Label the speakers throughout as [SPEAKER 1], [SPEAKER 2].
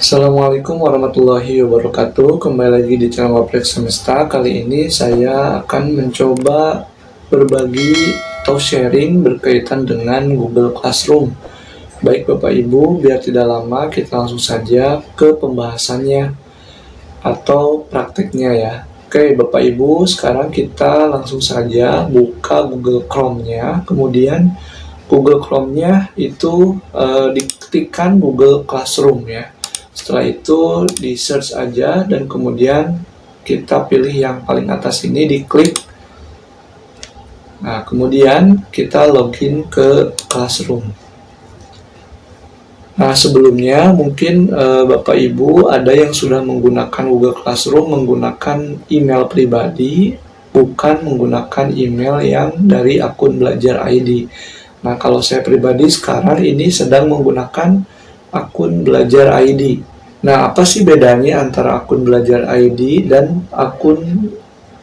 [SPEAKER 1] Assalamualaikum warahmatullahi wabarakatuh. Kembali lagi di channel Waplek Semesta. Kali ini saya akan mencoba berbagi atau sharing berkaitan dengan Google Classroom. Baik Bapak Ibu, biar tidak lama kita langsung saja ke pembahasannya atau prakteknya ya. Oke Bapak Ibu, sekarang kita langsung saja buka Google Chrome-nya. Kemudian Google Chrome-nya itu diketikkan Google Classroom ya. Setelah itu di search aja dan kemudian kita pilih yang paling atas ini, diklik. Nah, kemudian kita login ke Classroom. Nah, sebelumnya mungkin Bapak Ibu ada yang sudah menggunakan Google Classroom menggunakan email pribadi, bukan menggunakan email yang dari akun Belajar ID. Nah, kalau saya pribadi sekarang ini sedang menggunakan akun Belajar ID. Nah, apa sih bedanya antara akun Belajar ID dan akun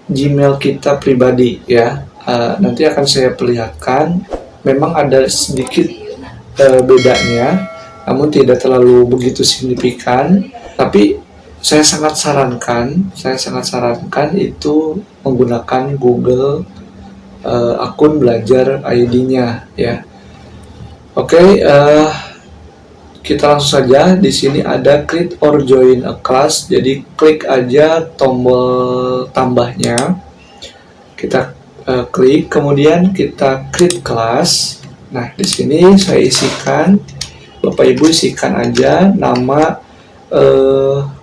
[SPEAKER 1] Gmail kita pribadi ya? Nanti akan saya perlihatkan. Memang ada sedikit bedanya, namun tidak terlalu begitu signifikan. Tapi saya sangat sarankan itu menggunakan Google akun Belajar ID-nya ya. Oke, kita langsung saja. Di sini ada create or join a class. Jadi klik aja tombol tambahnya. Kita klik, kemudian kita create class. Nah, di sini saya isikan, Bapak Ibu isikan aja nama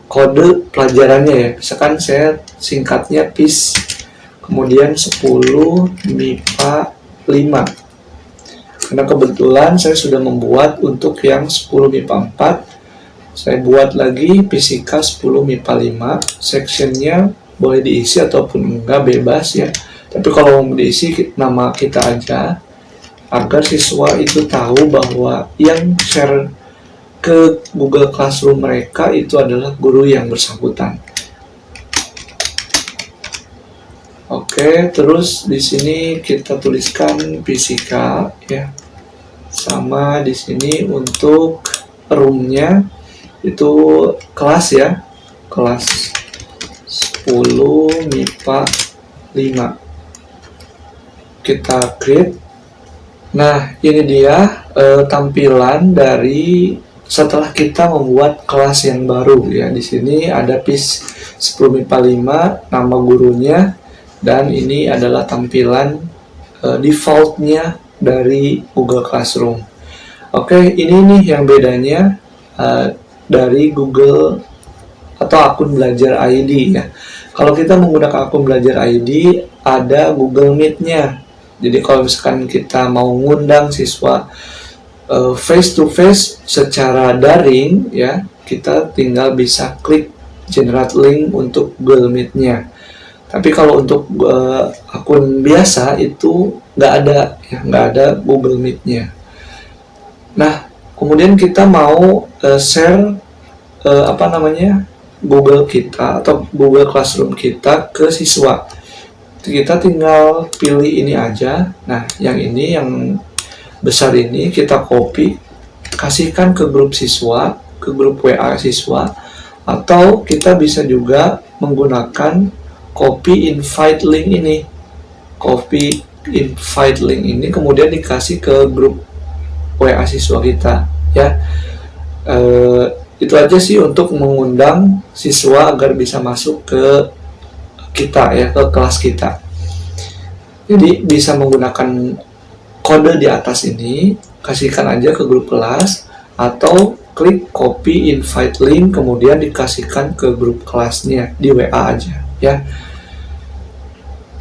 [SPEAKER 1] kode pelajarannya ya. Misalkan saya singkatnya PIS. Kemudian 10 MIPA 5. Karena kebetulan saya sudah membuat untuk yang 10 MIPA 4, saya buat lagi fisika 10 MIPA 5, sectionnya boleh diisi ataupun enggak, bebas ya. Tapi kalau mau diisi nama kita aja, agar siswa itu tahu bahwa yang share ke Google Classroom mereka itu adalah guru yang bersangkutan. Oke, terus di sini kita tuliskan fisika ya. Sama di sini untuk roomnya itu kelas ya. Kelas 10 MIPA 5. Kita create. Nah, ini dia tampilan dari setelah kita membuat kelas yang baru ya. Di sini ada PIS 10 MIPA 5, nama gurunya. Dan ini adalah tampilan defaultnya dari Google Classroom. Oke, ini nih yang bedanya dari Google atau akun Belajar ID ya. Kalau kita menggunakan akun Belajar ID, ada Google Meet-nya. Jadi kalau misalkan kita mau ngundang siswa face to face secara daring ya, kita tinggal bisa klik generate link untuk Google Meet-nya. Tapi kalau untuk akun biasa itu nggak ada Google Meet-nya. Nah, kemudian kita mau share Google kita atau Google Classroom kita ke siswa. Kita tinggal pilih ini aja. Nah, yang ini yang besar ini kita copy, kasihkan ke grup siswa, ke grup WA siswa, atau kita bisa juga menggunakan copy invite link ini, kemudian dikasih ke grup WA siswa kita ya. Itu aja sih untuk mengundang siswa agar bisa masuk ke kita ya, ke kelas kita. Jadi bisa menggunakan kode di atas ini, kasihkan aja ke grup kelas, atau klik copy invite link kemudian dikasihkan ke grup kelasnya di WA aja ya.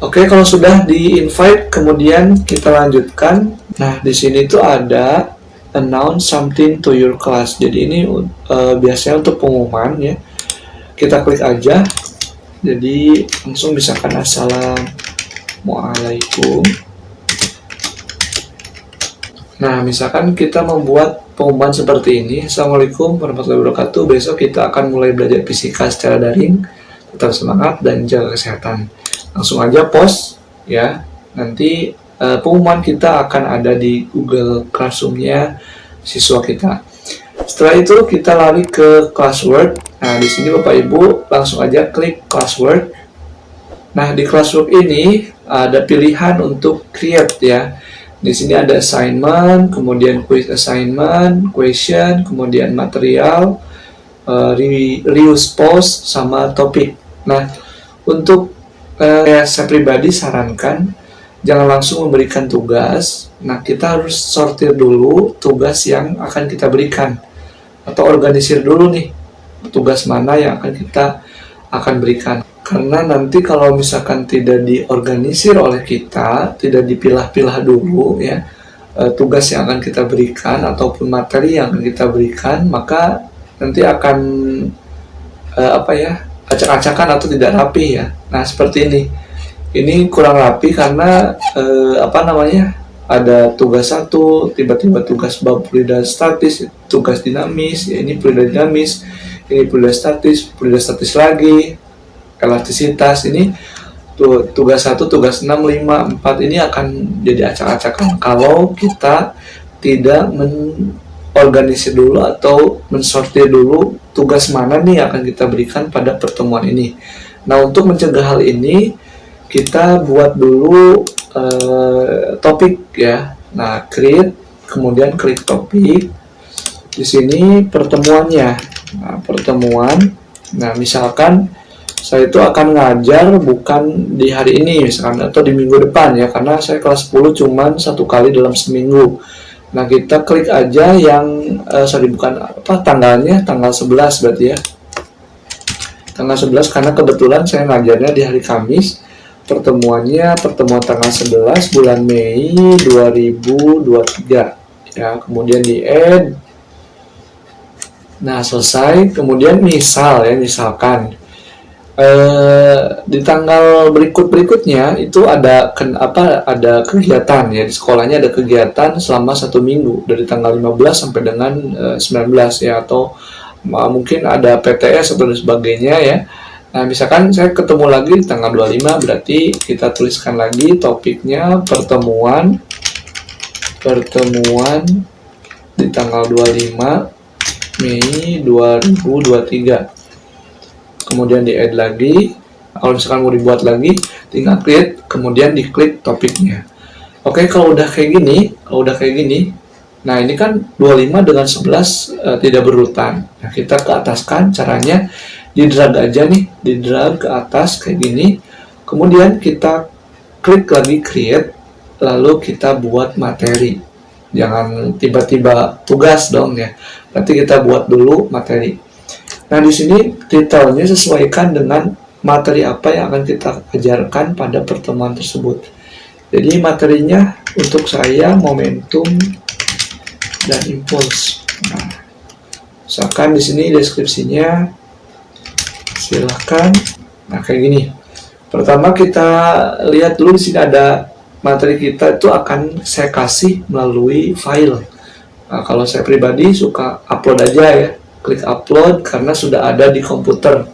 [SPEAKER 1] Oke, kalau sudah di invite kemudian kita lanjutkan. Nah, di sini tuh ada announce something to your class. Jadi ini biasanya untuk pengumuman ya. Kita klik aja. Jadi langsung misalkan assalamualaikum. Nah, misalkan kita membuat pengumuman seperti ini, assalamualaikum warahmatullahi wabarakatuh. Besok kita akan mulai belajar fisika secara daring. Tetap semangat dan jaga kesehatan. Langsung aja post ya. Nanti pengumuman kita akan ada di Google Classroom-nya siswa kita. Setelah itu kita lari ke classwork. Nah, di sini Bapak Ibu langsung aja klik classwork. Nah, di classwork ini ada pilihan untuk create ya. Di sini ada assignment, kemudian quiz assignment, question, kemudian material, reuse post, sama topik. Nah, untuk saya pribadi sarankan jangan langsung memberikan tugas. Nah, kita harus sortir dulu tugas yang akan kita berikan, atau organisir dulu nih tugas mana yang kita akan berikan. Karena nanti kalau misalkan tidak diorganisir oleh kita, tidak dipilah-pilah dulu ya tugas yang akan kita berikan ataupun materi yang akan kita berikan, maka nanti akan acak-acakan atau tidak rapi ya. Nah, seperti ini kurang rapi karena ada tugas satu, tiba-tiba tugas bab fluida statis, tugas dinamis, ya ini fluida dinamis, ini fluida statis lagi, elastisitas, ini tugas 1, tugas 6, 5, 4 ini akan jadi acak-acakan kalau kita tidak organisir dulu atau mensortir dulu tugas mana nih yang akan kita berikan pada pertemuan ini. Nah, untuk mencegah hal ini, kita buat dulu topik ya. Nah, create, kemudian klik topik. Di sini pertemuannya. Nah, pertemuan. Nah, misalkan saya itu akan ngajar bukan di hari ini misalkan, atau di minggu depan ya, karena saya kelas 10 cuman 1 kali dalam seminggu. Nah, kita klik aja yang tanggalnya, tanggal 11 berarti ya. Tanggal 11 karena kebetulan saya ngajarnya di hari Kamis. Pertemuan tanggal 11 bulan Mei 2023 ya, kemudian di add. Nah, selesai. Kemudian misalkan di tanggal berikutnya itu ada kegiatan ya, di sekolahnya ada kegiatan selama 1 minggu dari tanggal 15 sampai dengan 19 ya, atau mungkin ada PTS atau sebagainya ya. Nah, misalkan saya ketemu lagi di tanggal 25, berarti kita tuliskan lagi topiknya pertemuan di tanggal 25 Mei 2023. Kemudian di add lagi. Kalau misalkan mau dibuat lagi, tinggal create, kemudian diklik topiknya. Oke, kalau udah kayak gini, nah ini kan 25 dengan 11 tidak berurutan. Nah, kita ke ataskan, caranya di drag aja nih, di drag ke atas kayak gini. Kemudian kita klik lagi create, lalu kita buat materi. Jangan tiba-tiba tugas dong ya. Nanti kita buat dulu materi. Nah, di sini titelnya sesuaikan dengan materi apa yang akan kita ajarkan pada pertemuan tersebut. Jadi materinya untuk saya momentum dan impuls. Nah, misalkan di sini deskripsinya, silahkan. Nah, kayak gini. Pertama kita lihat dulu, di sini ada materi kita itu akan saya kasih melalui file. Nah, kalau saya pribadi suka upload aja ya. Klik upload karena sudah ada di komputer.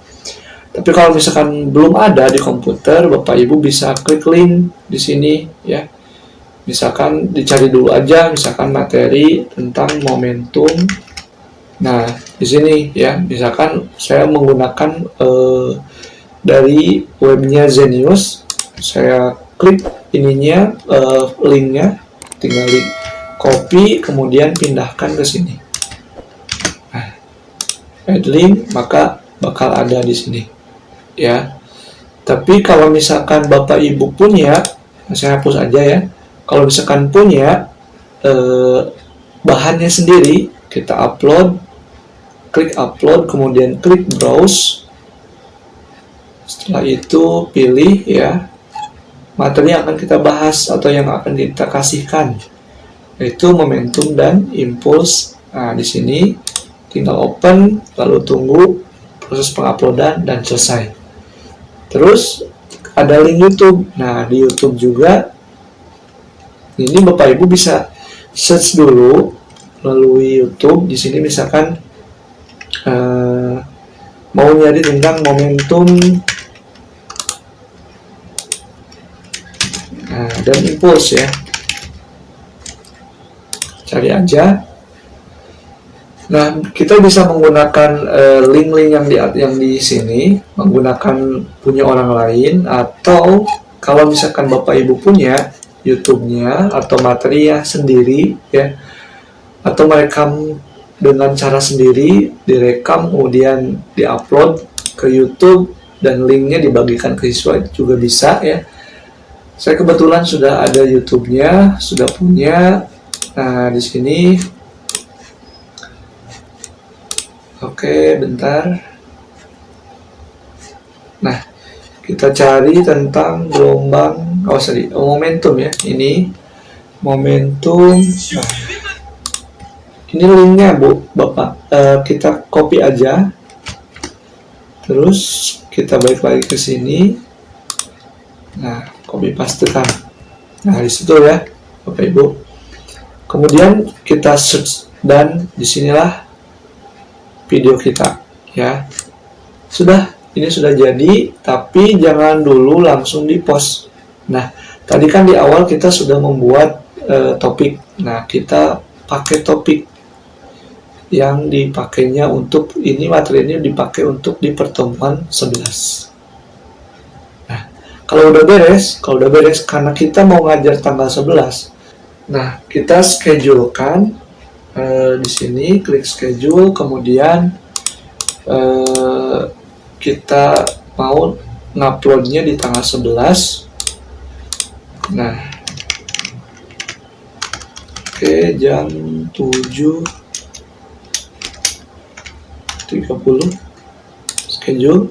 [SPEAKER 1] Tapi kalau misalkan belum ada di komputer, Bapak Ibu bisa klik link di sini ya. Misalkan dicari dulu aja, misalkan materi tentang momentum. Nah, di sini ya, misalkan saya menggunakan dari webnya Zenius, saya klik ininya, linknya, tinggal copy, kemudian pindahkan ke sini. Add link, maka bakal ada di sini ya. Tapi kalau misalkan Bapak Ibu punya, saya hapus aja ya. Kalau misalkan punya bahannya sendiri, kita upload, klik upload, kemudian klik browse. Setelah itu pilih ya materi yang akan kita bahas atau yang akan kita kasihkan, yaitu momentum dan impuls. Nah, di sini tinggal open, lalu tunggu proses penguploadan dan selesai. Terus ada link YouTube. Nah, di YouTube juga ini Bapak Ibu bisa search dulu melalui YouTube. Di sini misalkan mau nyari tentang momentum dan impuls ya. Cari aja. Nah, kita bisa menggunakan link-link yang di sini, menggunakan punya orang lain, atau kalau misalkan Bapak Ibu punya YouTube-nya atau materi ya sendiri ya, atau merekam dengan cara sendiri, direkam kemudian diupload ke YouTube dan linknya dibagikan ke siswa itu juga bisa ya. Saya kebetulan sudah ada YouTube-nya, sudah punya. Nah, di sini oke, bentar. Nah, kita cari tentang gelombang, momentum ya. Ini momentum. Nah, ini linknya Bu, Bapak. Kita copy aja. Terus kita balik lagi ke sini. Nah, copy pastekan. Nah, di situ ya, Bapak Ibu. Kemudian kita search dan disinilah video kita ya. Ini sudah jadi, tapi jangan dulu langsung di post. Nah, tadi kan di awal kita sudah membuat topik. Nah, kita pakai topik yang dipakainya untuk ini, materi ini dipakai untuk di pertemuan 11. Nah, kalau udah beres karena kita mau ngajar tanggal 11. Nah, kita schedulekan di sini, klik schedule, kemudian kita mau nguploadnya di tanggal 11. Nah, oke, jam 7.30 schedule.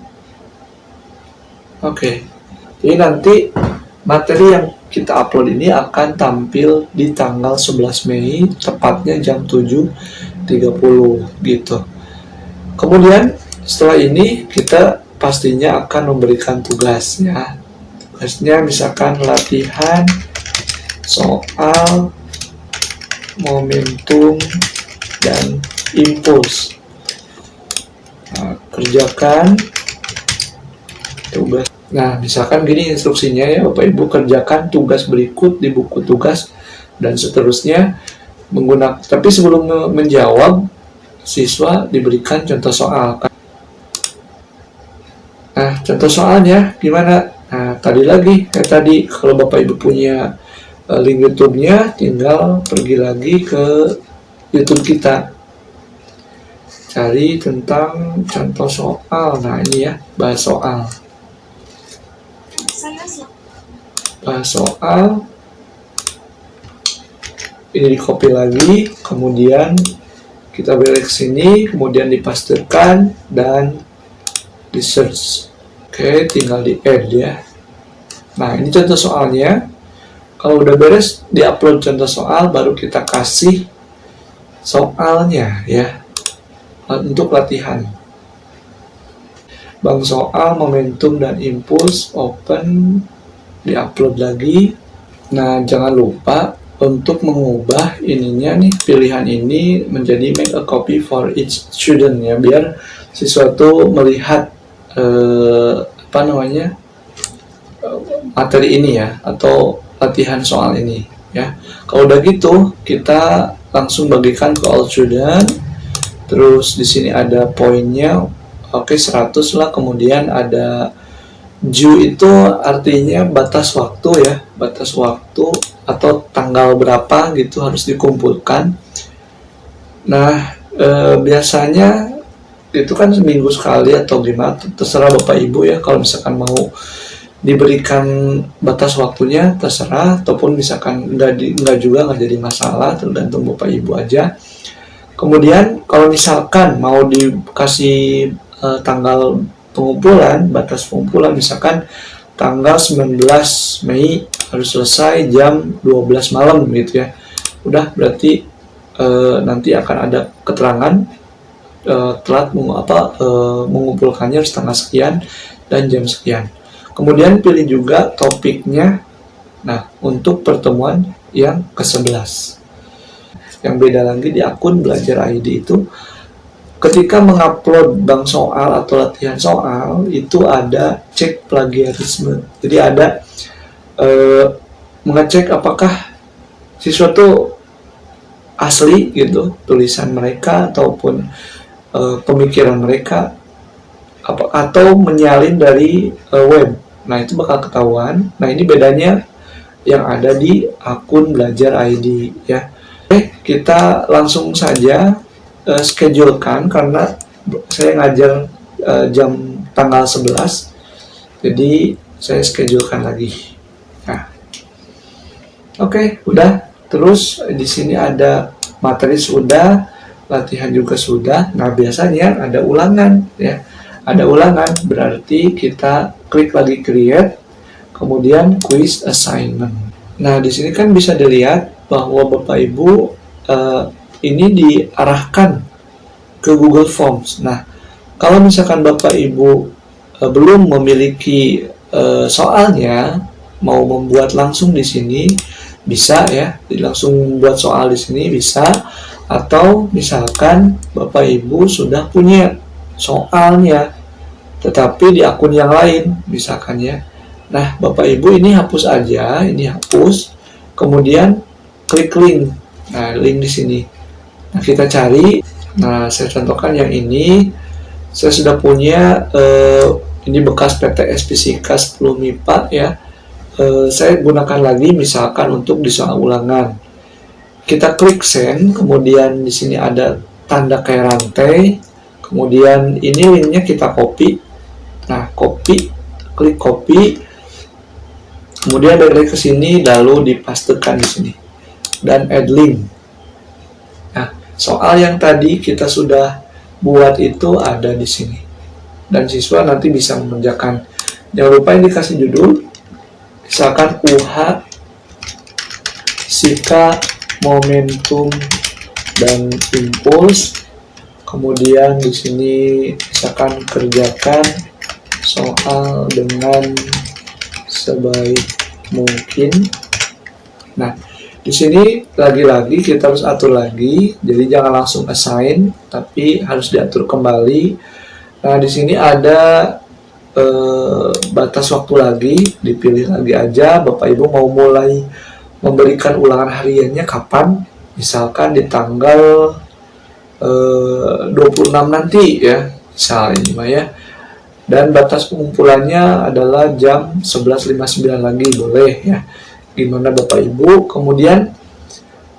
[SPEAKER 1] Oke, jadi nanti materi yang kita upload ini akan tampil di tanggal 11 Mei, tepatnya jam 7.30 gitu. Kemudian setelah ini kita pastinya akan memberikan tugas ya. Tugasnya misalkan latihan soal momentum dan impuls. Nah, kerjakan tugas. Nah, misalkan gini instruksinya ya, Bapak Ibu, kerjakan tugas berikut di buku tugas dan seterusnya menggunakan. Tapi sebelum menjawab, siswa diberikan contoh soal. Nah, contoh soalnya gimana? Nah, tadi kalau Bapak Ibu punya link YouTube-nya, tinggal pergi lagi ke YouTube kita. Cari tentang contoh soal. Nah, ini ya, bahas soal. Bahas soal. Ini di copy lagi, kemudian kita balik ke sini, kemudian dipastekan dan di search. Oke, tinggal di add ya. Nah, ini contoh soalnya. Kalau udah beres di-upload contoh soal, baru kita kasih soalnya ya, untuk latihan. Bang soal momentum dan impuls, open, di-upload lagi. Nah, jangan lupa untuk mengubah ininya nih, pilihan ini menjadi make a copy for each student ya, biar siswa tuh melihat materi ini ya, atau latihan soal ini ya. Kalau udah gitu, kita langsung bagikan ke all student. Terus di sini ada poinnya, oke 100 lah. Kemudian ada ju, itu artinya batas waktu ya, batas waktu atau tanggal berapa gitu harus dikumpulkan. Nah, biasanya itu kan seminggu sekali atau gimana, terserah Bapak Ibu ya. Kalau misalkan mau diberikan batas waktunya terserah, ataupun misalkan enggak jadi masalah, tergantung Bapak Ibu aja. Kemudian kalau misalkan mau dikasih tanggal pengumpulan, batas pengumpulan, misalkan tanggal 19 Mei harus selesai jam 12 malam gitu ya. Udah, berarti nanti akan ada keterangan telat mengumpulkannya harus tanggal sekian dan jam sekian. Kemudian pilih juga topiknya. Nah, untuk pertemuan yang ke-11. Yang beda lagi di akun Belajar ID itu, ketika mengupload bank soal atau latihan soal, itu ada cek plagiarisme. Jadi ada mengecek apakah siswa tuh asli gitu, tulisan mereka ataupun pemikiran mereka, atau menyalin dari web. Nah, itu bakal ketahuan. Nah, ini bedanya yang ada di akun Belajar ID ya. Oke, kita langsung saja schedulekan karena saya ngajar jam tanggal 11. Jadi saya schedulekan lagi. Nah, oke, udah. Terus di sini ada materi sudah, latihan juga sudah. Nah, biasanya ada ulangan ya. Ada ulangan berarti kita klik lagi create, kemudian quiz assignment. Nah, di sini kan bisa dilihat bahwa Bapak Ibu ini diarahkan ke Google Forms. Nah, kalau misalkan Bapak Ibu belum memiliki soalnya, mau membuat langsung di sini bisa ya, langsung buat soal di sini bisa. Atau misalkan Bapak Ibu sudah punya soalnya, tetapi di akun yang lain, misalkan ya. Nah, Bapak Ibu ini hapus aja, ini hapus, kemudian klik link. Nah, link di sini. Nah, kita cari. Nah, saya contohkan yang ini. Saya sudah punya ini bekas PTS Fisika 10 MIPA ya. Saya gunakan lagi misalkan untuk di soal ulangan. Kita klik send, kemudian di sini ada tanda kayak rantai. Kemudian ini linknya kita copy. Nah, copy, klik copy, kemudian dari ke sini lalu dipastekan di sini dan add link. Nah, soal yang tadi kita sudah buat itu ada di sini dan siswa nanti bisa mengerjakan. Jangan lupa yang dikasih judul, misalkan UH Fisika Momentum dan Impuls. Kemudian di sini misalkan kerjakan soal dengan sebaik mungkin. Nah, di sini lagi-lagi kita harus atur lagi, jadi jangan langsung assign, tapi harus diatur kembali. Nah, di sini ada batas waktu lagi, dipilih lagi aja. Bapak Ibu mau mulai memberikan ulangan hariannya kapan? Misalkan di tanggal 26 nanti ya, misalnya ini mah ya. Dan batas pengumpulannya adalah jam 11.59 lagi, boleh ya. Gimana Bapak Ibu? Kemudian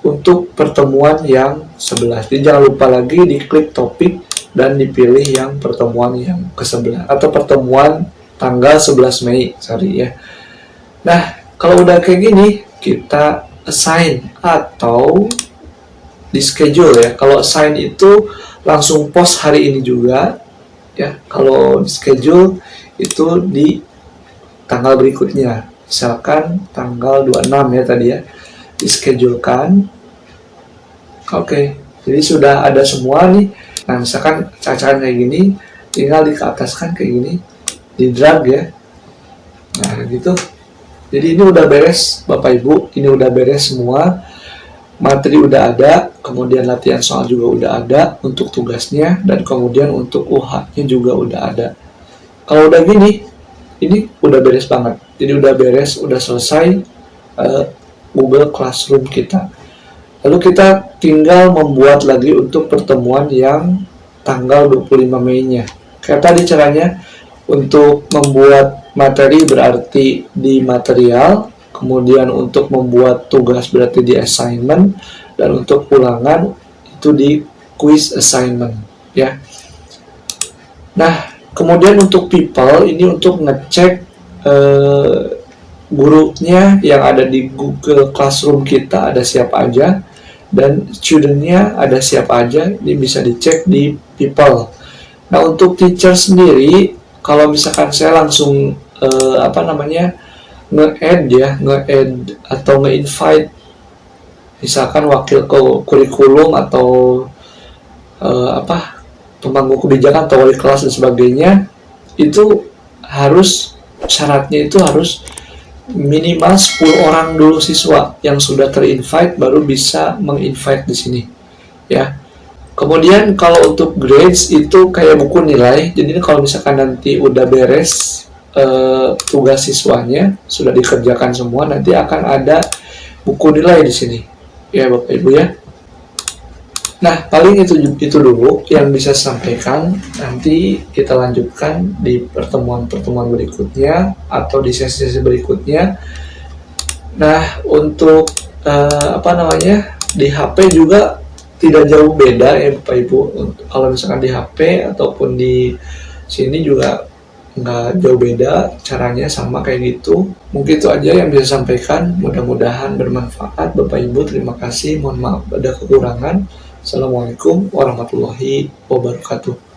[SPEAKER 1] untuk pertemuan yang 11, jadi jangan lupa lagi diklik topik dan dipilih yang pertemuan yang ke-11 atau pertemuan tanggal 11 Mei, sorry ya. Nah, kalau udah kayak gini, kita assign atau di schedule ya. Kalau assign itu langsung post hari ini juga ya. Kalau di schedule itu di tanggal berikutnya, misalkan tanggal 26 ya tadi ya, dischedulekan. Oke, jadi sudah ada semua nih. Nah, misalkan cacaran kayak gini, tinggal dikeataskan kayak gini, di drag ya. Nah, gitu. Jadi ini udah beres Bapak Ibu, ini udah beres semua. Materi udah ada, kemudian latihan soal juga udah ada untuk tugasnya, dan kemudian untuk UH-nya juga udah ada. Kalau udah gini, ini udah beres banget. Jadi udah beres, udah selesai Google Classroom kita. Lalu kita tinggal membuat lagi untuk pertemuan yang tanggal 25 Mei-nya. Kayak tadi caranya, untuk membuat materi berarti di material, kemudian untuk membuat tugas berarti di assignment, dan untuk ulangan itu di quiz assignment ya. Nah, kemudian untuk people ini untuk ngecek gurunya yang ada di Google Classroom kita ada siapa aja, dan studentnya ada siapa aja, ini bisa dicek di people. Nah, untuk teacher sendiri, kalau misalkan saya langsung nge-add atau nge-invite misalkan wakil kurikulum atau pemangku kebijakan atau wali kelas dan sebagainya, itu harus syaratnya itu harus minimal 10 orang dulu siswa yang sudah ter-invite baru bisa meng-invite di sini ya. Kemudian kalau untuk grades itu kayak buku nilai, jadi kalau misalkan nanti udah beres tugas siswanya sudah dikerjakan semua, nanti akan ada buku nilai di sini ya Bapak Ibu ya. Nah, paling itu dulu yang bisa sampaikan. Nanti kita lanjutkan di pertemuan-pertemuan berikutnya atau di sesi-sesi berikutnya. Nah, untuk apa namanya, di HP juga tidak jauh beda ya Bapak Ibu. Kalau misalkan di HP ataupun di sini juga nggak jauh beda, caranya sama kayak gitu. Mungkin itu aja yang bisa sampaikan, mudah-mudahan bermanfaat Bapak Ibu. Terima kasih, mohon maaf ada kekurangan. Assalamualaikum warahmatullahi wabarakatuh.